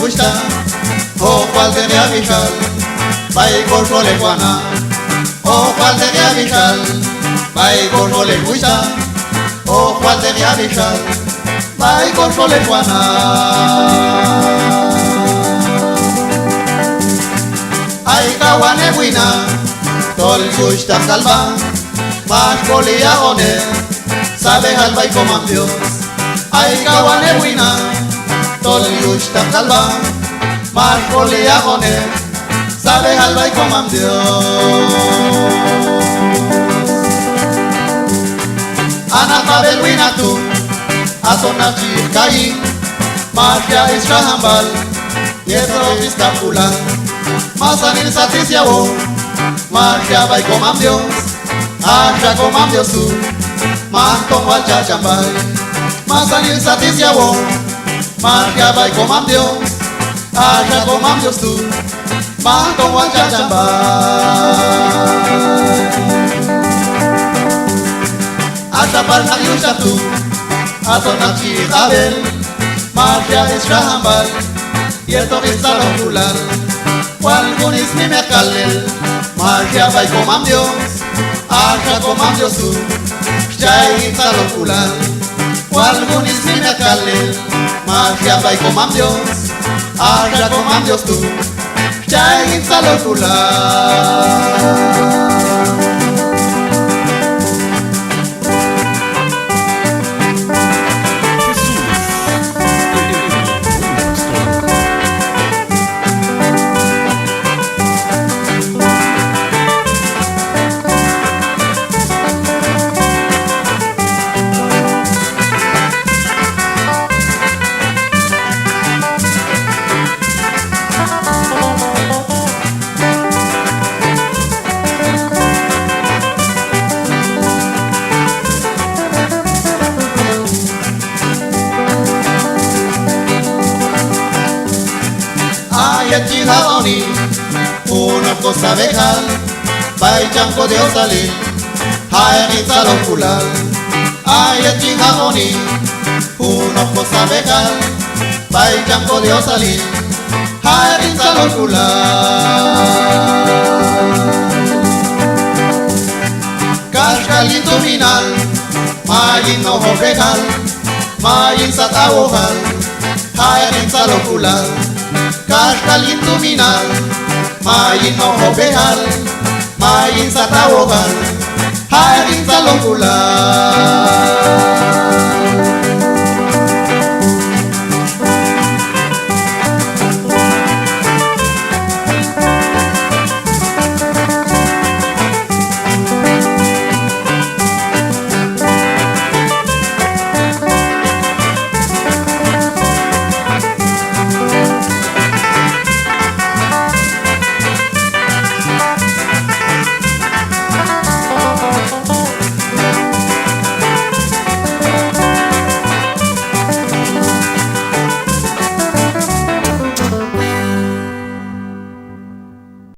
gusta o cual tenía vichal bai gorro le guana o cual tenía vichal bai gorro le gusta o cual tenía vichal bai gorro le guana ay kawane buina tol gusta calva más poliagone sabe alba y coman Dios ay kawane buina tol gusta calva más poliagone sabe alba y coman Dios ana kabel buina tu atona chikai magia israhambal yetro iskapula masanil satisiawo magia vai coman Dios Asha coman Dios tu man con walcha chambay masanil satisiawo magia vai coman Dios Asha coman Dios tu man con walcha chambay Asha parna yusha tu atona chikabel magia israhambal yeto isalokulal Walgunis ni me kalel magia vai coman Dios Asha coman Dios tu Chay salokulal Walgunis ni me kalel magia vai coman Dios Asha coman Dios tu Chay salokulal Chihaoni, una cosa vejal, bai chanco de osali, hay salokulal. Ay chihaoni, una cosa vejal, bai chanco de osali, hay salokulal. Cascalito minal, mayin no vejal, mayin satawohal, hay salokulal. Cascalin tuminal, mayin ojo behal, mayin satawogal, hayin salokulal.